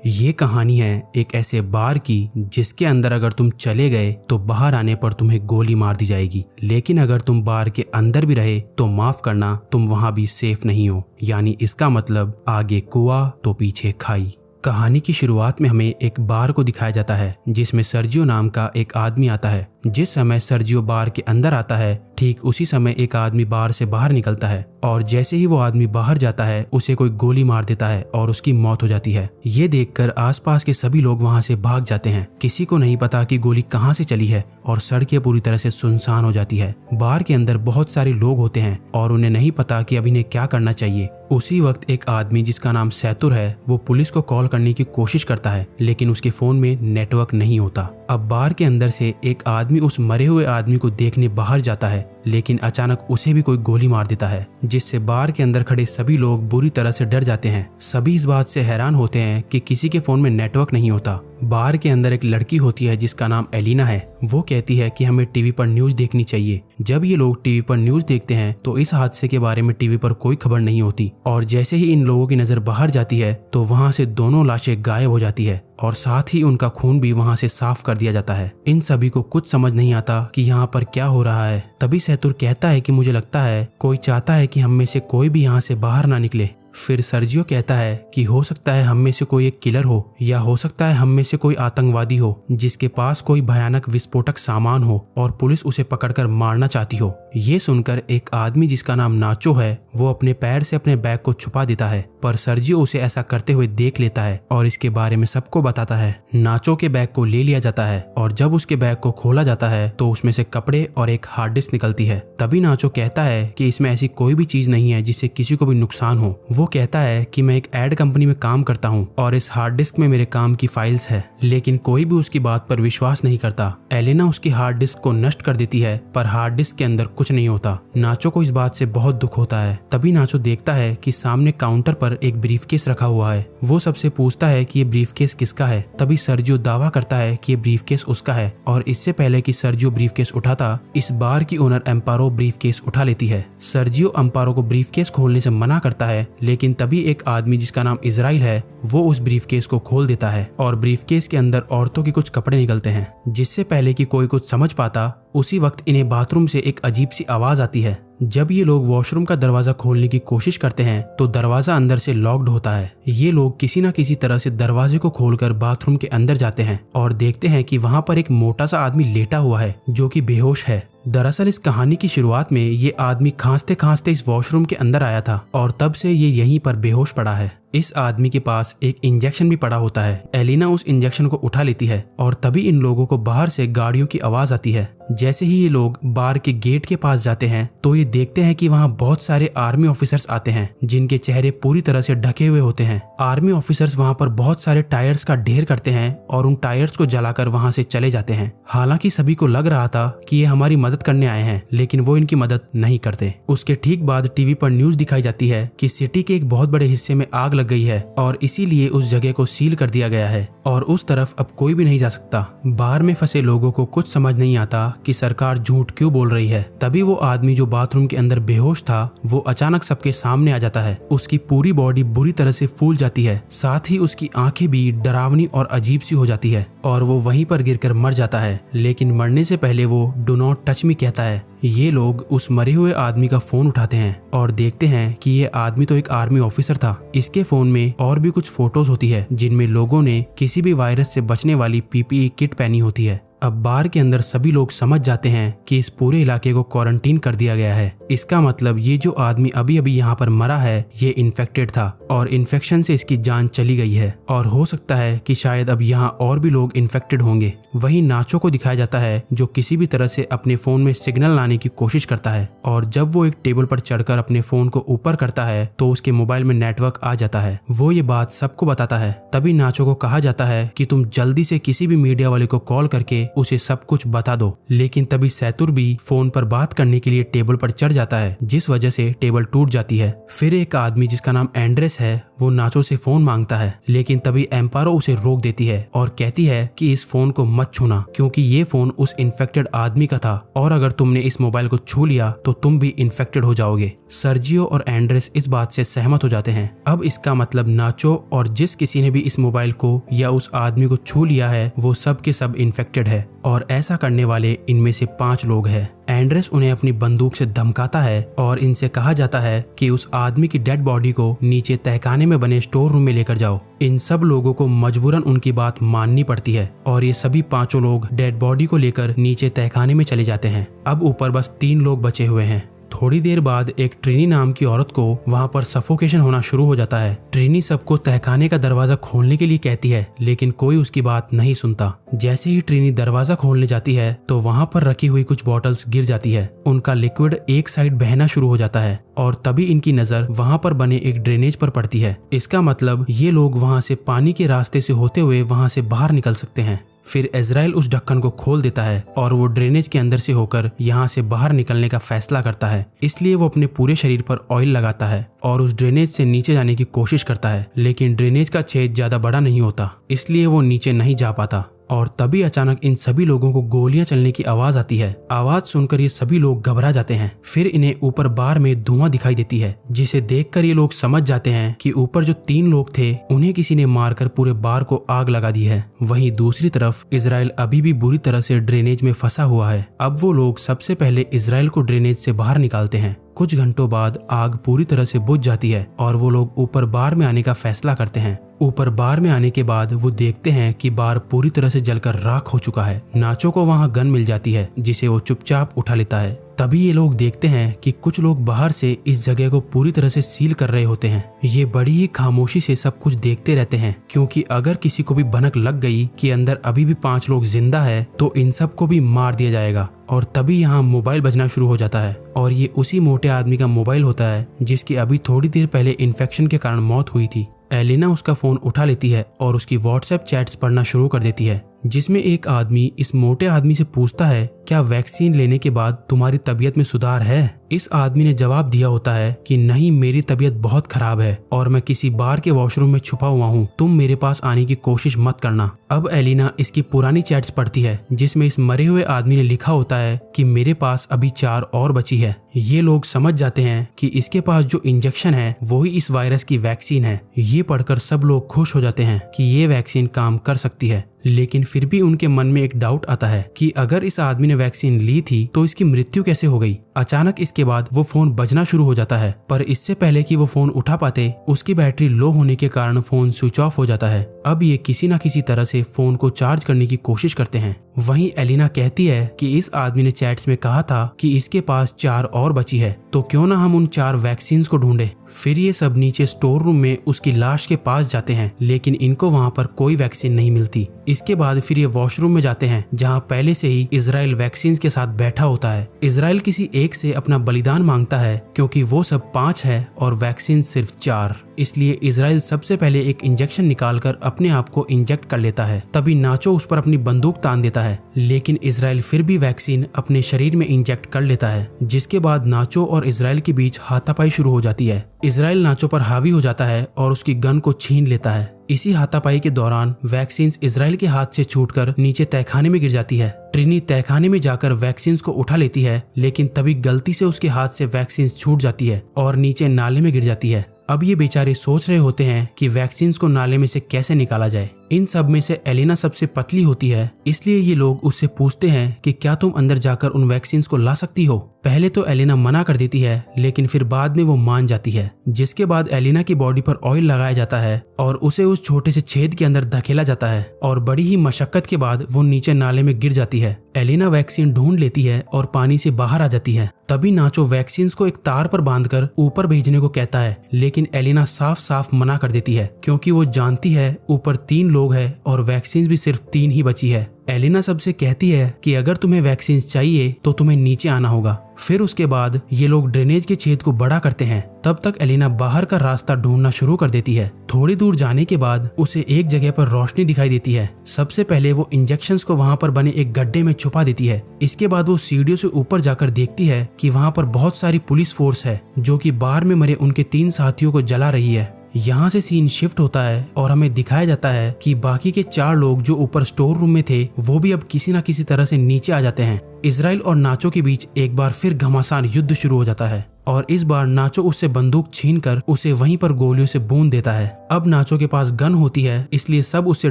ये कहानी है एक ऐसे बार की जिसके अंदर अगर तुम चले गए तो बाहर आने पर तुम्हें गोली मार दी जाएगी, लेकिन अगर तुम बार के अंदर भी रहे तो माफ करना, तुम वहां भी सेफ नहीं हो। यानी इसका मतलब आगे कुआं तो पीछे खाई। कहानी की शुरुआत में हमें एक बार को दिखाया जाता है जिसमें सर्जियो नाम का एक आदमी आता है। जिस समय सर्जियो बार के अंदर आता है ठीक उसी समय एक आदमी बार से बाहर निकलता है और जैसे ही वो आदमी बाहर जाता है उसे कोई गोली मार देता है और उसकी मौत हो जाती है। ये देखकर आसपास के सभी लोग वहां से भाग जाते हैं। किसी को नहीं पता कि गोली कहां से चली है और सड़कें पूरी तरह से सुनसान हो जाती है। बार के अंदर बहुत सारे लोग होते हैं और उन्हें नहीं पता कि अब इन्हें क्या करना चाहिए। उसी वक्त एक आदमी जिसका नाम सैतुर है वो पुलिस को कॉल करने की कोशिश करता है, लेकिन उसके फोन में नेटवर्क नहीं होता। अब बार के अंदर से एक आदमी उस मरे हुए आदमी को देखने बाहर जाता है, लेकिन अचानक उसे भी कोई गोली मार देता है, जिससे बार के अंदर खड़े सभी लोग बुरी तरह से डर जाते हैं। सभी इस बात से हैरान होते हैं कि किसी के फोन में नेटवर्क नहीं होता। बार के अंदर एक लड़की होती है जिसका नाम एलिना है। वो कहती है कि हमें टीवी पर न्यूज देखनी चाहिए। जब ये लोग टीवी पर न्यूज देखते हैं तो इस हादसे के बारे में टीवी पर कोई खबर नहीं होती और जैसे ही इन लोगों की नजर बाहर जाती है तो वहां से दोनों लाशें गायब हो जाती है और साथ ही उनका खून भी वहां से साफ कर दिया जाता है। इन सभी को कुछ समझ नहीं आता कि यहाँ पर क्या हो रहा है। तभी सैतुर कहता है कि मुझे लगता है कोई चाहता है कि हम में से कोई भी यहाँ से बाहर ना निकले। फिर सर्जियो कहता है कि हो सकता है हम में से कोई एक किलर हो या हो सकता है हम में से कोई आतंकवादी हो जिसके पास कोई भयानक विस्फोटक सामान हो और पुलिस उसे पकड़कर मारना चाहती हो। ये सुनकर एक आदमी जिसका नाम नाचो है वो अपने पैर से अपने बैग को छुपा देता है, पर सर्जियो उसे ऐसा करते हुए देख लेता है और इसके बारे में सबको बताता है। नाचो के बैग को ले लिया जाता है और जब उसके बैग को खोला जाता है तो उसमें से कपड़े और एक हार्ड डिस्क निकलती है। तभी नाचो कहता है कि इसमें ऐसी कोई भी चीज नहीं है जिससे किसी को भी नुकसान हो। वो कहता है कि मैं एक एड कंपनी में काम करता हूँ और इस हार्ड डिस्क में मेरे काम की फाइल्स है, लेकिन कोई भी उसकी बात पर विश्वास नहीं करता। एलेना उसकी हार्ड डिस्क को नष्ट कर देती है, पर हार्ड डिस्क के अंदर कुछ नहीं होता। नाचो को इस बात से बहुत दुख होता है। तभी नाचो देखता है कि सामने काउंटर पर एक ब्रीफकेस रखा हुआ है। वो सबसे पूछता है कि ये ब्रीफकेस किसका है। तभी सर्जियो दावा करता है कि ये ब्रीफकेस उसका है और इससे पहले कि सर्जियो ब्रीफकेस उठाता, इस बार की ओनर एम्पारो ब्रीफकेस उठा लेती है। सर्जियो एम्पारो को ब्रीफकेस खोलने से मना करता है, लेकिन तभी एक आदमी जिसका नाम इजराइल है वो उस ब्रीफकेस को खोल देता है और ब्रीफकेस के अंदर औरतों के कुछ कपड़े निकलते हैं। जिससे पहले कि कोई कुछ समझ पाता उसी वक्त इन्हें बाथरूम से एक अजीब सी आवाज आती है। जब ये लोग वॉशरूम का दरवाजा खोलने की कोशिश करते हैं तो दरवाजा अंदर से लॉक्ड होता है। ये लोग किसी न किसी तरह से दरवाजे को खोलकर बाथरूम के अंदर जाते हैं और देखते हैं कि वहां पर एक मोटा सा आदमी लेटा हुआ है जो कि बेहोश है। दरअसल इस कहानी की शुरुआत में ये आदमी खांसते खांसते इस वॉशरूम के अंदर आया था और तब से ये यहीं पर बेहोश पड़ा है। इस आदमी के पास एक इंजेक्शन भी पड़ा होता है। एलिना उस इंजेक्शन को उठा लेती है और तभी इन लोगों को बाहर से गाड़ियों की आवाज आती है। जैसे ही ये लोग बार के गेट के पास जाते हैं तो ये देखते हैं कि वहाँ बहुत सारे आर्मी ऑफिसर्स आते हैं जिनके चेहरे पूरी तरह से ढके हुए होते हैं। आर्मी ऑफिसर्स वहाँ पर बहुत सारे टायर्स का ढेर करते हैं और उन टायर्स को जलाकर वहाँ से चले जाते हैं। हालांकि सभी को लग रहा था कि ये हमारी मदद करने आए हैं, लेकिन वो इनकी मदद नहीं करते। उसके ठीक बाद टीवी पर न्यूज दिखाई जाती है कि सिटी के एक बहुत बड़े हिस्से में आग लग गई है और इसीलिए उस जगह को सील कर दिया गया है और उस तरफ अब कोई भी नहीं जा सकता। बार में फंसे लोगों को कुछ समझ नहीं आता कि सरकार झूठ क्यों बोल रही है। तभी वो आदमी जो बाथरूम के अंदर बेहोश था वो अचानक सबके सामने आ जाता है। उसकी पूरी बॉडी बुरी तरह से फूल जाती है, साथ ही उसकी आंखें भी डरावनी और अजीब सी हो जाती है और वो वहीं पर गिरकर मर जाता है। लेकिन मरने से पहले वो डू नॉट टच मी कहता है। ये लोग उस मरे हुए आदमी का फोन उठाते हैं और देखते हैं कि ये आदमी तो एक आर्मी ऑफिसर था। इसके फोन में और भी कुछ फोटोज होती है जिनमें लोगों ने किसी भी वायरस से बचने वाली पीपीई किट पहनी होती है। अब बार के अंदर सभी लोग समझ जाते हैं कि इस पूरे इलाके को क्वारंटीन कर दिया गया है। इसका मतलब ये जो आदमी अभी अभी यहाँ पर मरा है ये इन्फेक्टेड था और इन्फेक्शन से इसकी जान चली गई है और हो सकता है कि शायद अब यहाँ और भी लोग इन्फेक्टेड होंगे। वहीं नाचो को दिखाया जाता है जो किसी भी तरह से अपने फोन में सिग्नल लाने की कोशिश करता है और जब वो एक टेबल पर चढ़कर अपने फोन को ऊपर करता है तो उसके मोबाइल में नेटवर्क आ जाता है। वो ये बात सबको बताता है। तभी नाचो को कहा जाता है कि तुम जल्दी से किसी भी मीडिया वाले को कॉल करके उसे सब कुछ बता दो। लेकिन तभी सैतुर भी फोन पर बात करने के लिए टेबल पर चढ़ जाता है, जिस वजह से टेबल टूट जाती है। फिर एक आदमी जिसका नाम एंड्रेस है वो नाचो से फोन मांगता है, लेकिन तभी एम्पारो उसे रोक देती है और कहती है कि इस फोन को मत छूना, क्योंकि ये फोन उस इन्फेक्टेड आदमी का था और अगर तुमने इस मोबाइल को छू लिया तो तुम भी इन्फेक्टेड हो जाओगे। सर्जियो और एंड्रेस इस बात से सहमत हो जाते हैं। अब इसका मतलब नाचो और जिस किसी ने भी इस मोबाइल को या उस आदमी को छू लिया है वो सब के सब इन्फेक्टेड है और ऐसा करने वाले इनमें से 5 लोग हैं। एंड्रेस उन्हें अपनी बंदूक से धमकाता है और इनसे कहा जाता है कि उस आदमी की डेड बॉडी को नीचे तहखाने में बने स्टोर रूम में लेकर जाओ। इन सब लोगों को मजबूरन उनकी बात माननी पड़ती है और ये सभी 5 लोग डेड बॉडी को लेकर नीचे तहखाने में चले जाते हैं। अब ऊपर बस 3 लोग बचे हुए हैं। थोड़ी देर बाद एक ट्रिनी नाम की औरत को वहां पर सफोकेशन होना शुरू हो जाता है। ट्रिनी सबको तहखाने का दरवाजा खोलने के लिए कहती है, लेकिन कोई उसकी बात नहीं सुनता। जैसे ही ट्रिनी दरवाजा खोलने जाती है तो वहां पर रखी हुई कुछ बॉटल्स गिर जाती है। उनका लिक्विड एक साइड बहना शुरू हो जाता है और तभी इनकी नजर वहां पर बने एक ड्रेनेज पर पड़ती है। इसका मतलब ये लोग वहां से पानी के रास्ते से होते हुए वहां से बाहर निकल सकते हैं। फिर इजराइल उस ढक्कन को खोल देता है और वो ड्रेनेज के अंदर से होकर यहाँ से बाहर निकलने का फैसला करता है। इसलिए वो अपने पूरे शरीर पर ऑयल लगाता है और उस ड्रेनेज से नीचे जाने की कोशिश करता है, लेकिन ड्रेनेज का छेद ज्यादा बड़ा नहीं होता, इसलिए वो नीचे नहीं जा पाता। और तभी अचानक इन सभी लोगों को गोलियां चलने की आवाज आती है। आवाज सुनकर ये सभी लोग घबरा जाते हैं। फिर इन्हें ऊपर बार में धुआं दिखाई देती है, जिसे देखकर ये लोग समझ जाते हैं कि ऊपर जो 3 लोग थे उन्हें किसी ने मारकर पूरे बार को आग लगा दी है। वहीं दूसरी तरफ इजराइल अभी भी बुरी तरह से ड्रेनेज में फंसा हुआ है। अब वो लोग सबसे पहले इजराइल को ड्रेनेज से बाहर निकालते हैं। कुछ घंटों बाद आग पूरी तरह से बुझ जाती है और वो लोग ऊपर बार में आने का फैसला करते हैं। ऊपर बार में आने के बाद वो देखते हैं कि बार पूरी तरह से जलकर राख हो चुका है। नाचो को वहाँ गन मिल जाती है, जिसे वो चुपचाप उठा लेता है। तभी ये लोग देखते हैं कि कुछ लोग बाहर से इस जगह को पूरी तरह से सील कर रहे होते हैं। ये बड़ी ही खामोशी से सब कुछ देखते रहते हैं, क्योंकि अगर किसी को भी भनक लग गई कि अंदर अभी भी 5 लोग जिंदा है तो इन सब को भी मार दिया जाएगा। और तभी यहाँ मोबाइल बजना शुरू हो जाता है और ये उसी मोटे आदमी का मोबाइल होता है जिसकी अभी थोड़ी देर पहले इन्फेक्शन के कारण मौत हुई थी। एलिना उसका फोन उठा लेती है और उसकी व्हाट्सएप चैट्स पढ़ना शुरू कर देती है, जिसमें एक आदमी इस मोटे आदमी से पूछता है, क्या वैक्सीन लेने के बाद तुम्हारी तबीयत में सुधार है? इस आदमी ने जवाब दिया होता है कि नहीं, मेरी तबीयत बहुत खराब है और मैं किसी बार के वॉशरूम में छुपा हुआ हूँ, तुम मेरे पास आने की कोशिश मत करना। अब एलिना इसकी पुरानी चैट्स पढ़ती है, जिसमें इस मरे हुए आदमी ने लिखा होता है कि मेरे पास अभी 4 और बची है। ये लोग समझ जाते हैं कि इसके पास जो इंजेक्शन है वही इस वायरस की वैक्सीन है। ये पढ़कर सब लोग खुश हो जाते हैं कि ये वैक्सीन काम कर सकती है, लेकिन फिर भी उनके मन में एक डाउट आता है कि अगर इस आदमी ने वैक्सीन ली थी तो इसकी मृत्यु कैसे हो गई। अचानक इसके बाद वो फोन बजना शुरू हो जाता है, पर इससे पहले कि वो फोन उठा पाते उसकी बैटरी लो होने के कारण फोन स्विच ऑफ हो जाता है। अब ये किसी न किसी तरह से फोन को चार्ज करने की कोशिश करते हैं। वहीं एलिना कहती है कि इस आदमी ने चैट्स में कहा था कि इसके पास 4 और बची है, तो क्यों ना हम उन 4 वैक्सीन को ढूंढे। फिर ये सब नीचे स्टोर रूम में उसकी लाश के पास जाते हैं, लेकिन इनको वहाँ पर कोई वैक्सीन नहीं मिलती। इसके बाद फिर ये वॉशरूम में जाते हैं, जहाँ पहले से ही इजराइल वैक्सीन के साथ बैठा होता है। इजराइल किसी एक से अपना बलिदान मांगता है, क्योंकि वो सब 5 है और वैक्सीन सिर्फ 4। इसलिए इजराइल सबसे पहले एक इंजेक्शन निकालकर अपने आप को इंजेक्ट कर लेता है। तभी नाचो उस पर अपनी बंदूक तान देता है, लेकिन इजराइल फिर भी वैक्सीन अपने शरीर में इंजेक्ट कर लेता है, जिसके बाद नाचो और इजराइल के बीच हाथापाई शुरू हो जाती है। इजराइल नाचो पर हावी हो जाता है और उसकी गन को छीन लेता है। इसी हाथापाई के दौरान वैक्सीन इजराइल के हाथ से छूटकर नीचे तहखाने में गिर जाती है। ट्रिनी तहखाने में जाकर वैक्सीन को उठा लेती है, लेकिन तभी गलती से उसके हाथ से वैक्सीन छूट जाती है और नीचे नाले में गिर जाती है। अब ये बेचारे सोच रहे होते हैं कि वैक्सीन को नाले में से कैसे निकाला जाए। इन सब में से एलिना सबसे पतली होती है, इसलिए ये लोग उससे पूछते हैं कि क्या तुम अंदर जाकर उन वैक्सीन को ला सकती हो। पहले तो एलिना मना कर देती है, लेकिन फिर बाद में वो मान जाती है, जिसके बाद एलिना की बॉडी पर ऑयल लगाया जाता है और उसे उस छोटे से छेद के अंदर धकेला जाता है और बड़ी ही मशक्कत के बाद वो नीचे नाले में गिर जाती है। एलिना वैक्सीन ढूंढ लेती है और पानी से बाहर आ जाती है। तभी नाचो वैक्सीन को एक तार पर बांधकर ऊपर भेजने को कहता है, लेकिन एलिना साफ साफ मना कर देती है, क्योंकि वो जानती है ऊपर 3 लोग लोग हैं और वैक्सीन भी सिर्फ 3 ही बची है। एलिना सबसे कहती है कि अगर तुम्हें वैक्सीन चाहिए तो तुम्हें नीचे आना होगा। फिर उसके बाद ये लोग ड्रेनेज के छेद को बड़ा करते हैं। तब तक एलिना बाहर का रास्ता ढूंढना शुरू कर देती है। थोड़ी दूर जाने के बाद उसे एक जगह पर रोशनी दिखाई देती है। सबसे पहले वो इंजेक्शंस को वहाँ पर बने एक गड्ढे में छुपा देती है। इसके बाद वो सीढ़ियों से ऊपर जाकर देखती है कि वहाँ पर बहुत सारी पुलिस फोर्स है जो कि बार में मरे उनके 3 साथियों को जला रही है। यहाँ से सीन शिफ्ट होता है और हमें दिखाया जाता है कि बाकी के 4 लोग जो ऊपर स्टोर रूम में थे वो भी अब किसी न किसी तरह से नीचे आ जाते हैं। इजराइल और नाचो के बीच एक बार फिर घमासान युद्ध शुरू हो जाता है और इस बार नाचो उससे बंदूक छीनकर उसे वहीं पर गोलियों से बूंद देता है। अब नाचो के पास गन होती है इसलिए सब उससे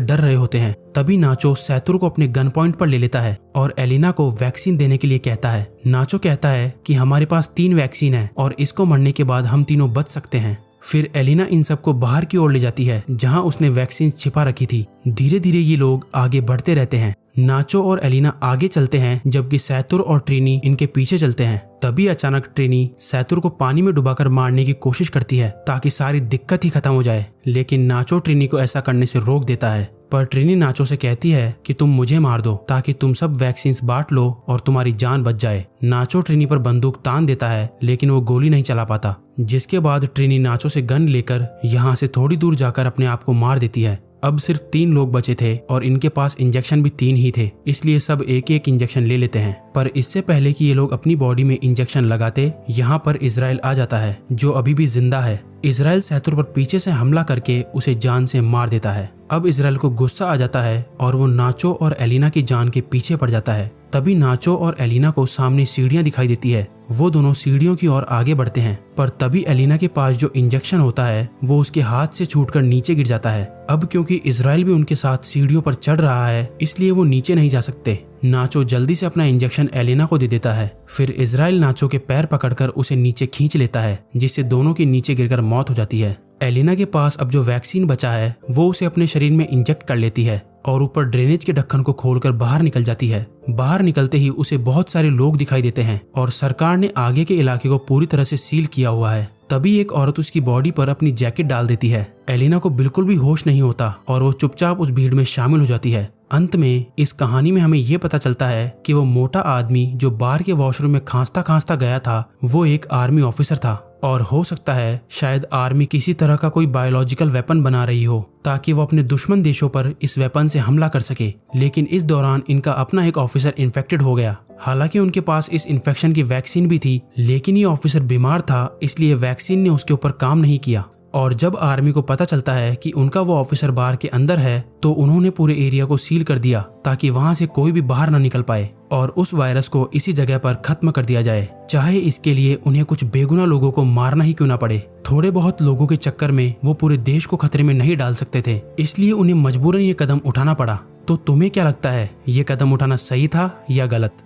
डर रहे होते हैं। तभी नाचो सैतुर को अपने गन पॉइंट पर ले लेता है और एलिना को वैक्सीन देने के लिए कहता है। नाचो कहता है कि हमारे पास 3 वैक्सीन है और इसको मरने के बाद हम तीनों बच सकते हैं। फिर एलिना इन सबको बाहर की ओर ले जाती है जहां उसने वैक्सीन छिपा रखी थी। धीरे धीरे ये लोग आगे बढ़ते रहते हैं। नाचो और एलिना आगे चलते हैं जबकि सैतुर और ट्रिनी इनके पीछे चलते हैं। तभी अचानक ट्रिनी सैतुर को पानी में डुबाकर मारने की कोशिश करती है ताकि सारी दिक्कत ही खत्म हो जाए, लेकिन नाचो ट्रिनी को ऐसा करने से रोक देता है। पर ट्रिनी नाचो से कहती है कि तुम मुझे मार दो ताकि तुम सब वैक्सीन बांट लो और तुम्हारी जान बच जाए। नाचो ट्रिनी पर बंदूक तान देता है लेकिन वो गोली नहीं चला पाता, जिसके बाद ट्रिनी नाचो से गन लेकर यहाँ से थोड़ी दूर जाकर अपने आप को मार देती है। अब सिर्फ 3 लोग बचे थे और इनके पास इंजेक्शन भी 3 ही थे, इसलिए सब एक एक इंजेक्शन ले लेते हैं। पर इससे पहले कि ये लोग अपनी बॉडी में इंजेक्शन लगाते, यहाँ पर इजराइल आ जाता है जो अभी भी जिंदा है। इजराइल सैतुर पर पीछे से हमला करके उसे जान से मार देता है। अब इजराइल को गुस्सा आ जाता है और वो नाचो और एलिना की जान के पीछे पड़ जाता है। तभी नाचो और एलिना को सामने सीढ़ियां दिखाई देती है। वो दोनों सीढ़ियों की ओर आगे बढ़ते हैं, पर तभी एलिना के पास जो इंजेक्शन होता है वो उसके हाथ से छूटकर नीचे गिर जाता है। अब क्योंकि इजराइल भी उनके साथ सीढ़ियों पर चढ़ रहा है इसलिए वो नीचे नहीं जा सकते। नाचो जल्दी से अपना इंजेक्शन एलिना को दे देता है। फिर इजराइल नाचो के पैर पकड़कर उसे नीचे खींच लेता है, जिससे दोनों की नीचे गिरकर मौत हो जाती है। एलिना के पास अब जो वैक्सीन बचा है वो उसे अपने शरीर में इंजेक्ट कर लेती है और ऊपर ड्रेनेज के ढक्कन को खोलकर बाहर निकल जाती है। बाहर निकलते ही उसे बहुत सारे लोग दिखाई देते हैं और सरकार ने आगे के इलाके को पूरी तरह से सील किया हुआ है। तभी एक औरत उसकी बॉडी पर अपनी जैकेट डाल देती है। एलिना को बिल्कुल भी होश नहीं होता और वो चुपचाप उस भीड़ में शामिल हो जाती है। अंत में इस कहानी में हमें ये पता चलता है कि वो मोटा आदमी जो बार के वॉशरूम में खांसता खांसता गया था वो एक आर्मी ऑफिसर था और हो सकता है शायद आर्मी किसी तरह का कोई बायोलॉजिकल वेपन बना रही हो ताकि वो अपने दुश्मन देशों पर इस वेपन से हमला कर सके। लेकिन इस दौरान इनका अपना एक ऑफिसर इन्फेक्टेड हो गया। हालांकि उनके पास इस इन्फेक्शन की वैक्सीन भी थी, लेकिन ये ऑफिसर बीमार था इसलिए वैक्सीन ने उसके ऊपर काम नहीं किया। और जब आर्मी को पता चलता है कि उनका वो ऑफिसर बार के अंदर है तो उन्होंने पूरे एरिया को सील कर दिया ताकि वहां से कोई भी बाहर ना निकल पाए और उस वायरस को इसी जगह पर खत्म कर दिया जाए, चाहे इसके लिए उन्हें कुछ बेगुनाह लोगों को मारना ही क्यों ना पड़े। थोड़े बहुत लोगों के चक्कर में वो पूरे देश को खतरे में नहीं डाल सकते थे, इसलिए उन्हें मजबूरन ये कदम उठाना पड़ा। तो तुम्हें क्या लगता है, ये कदम उठाना सही था या गलत?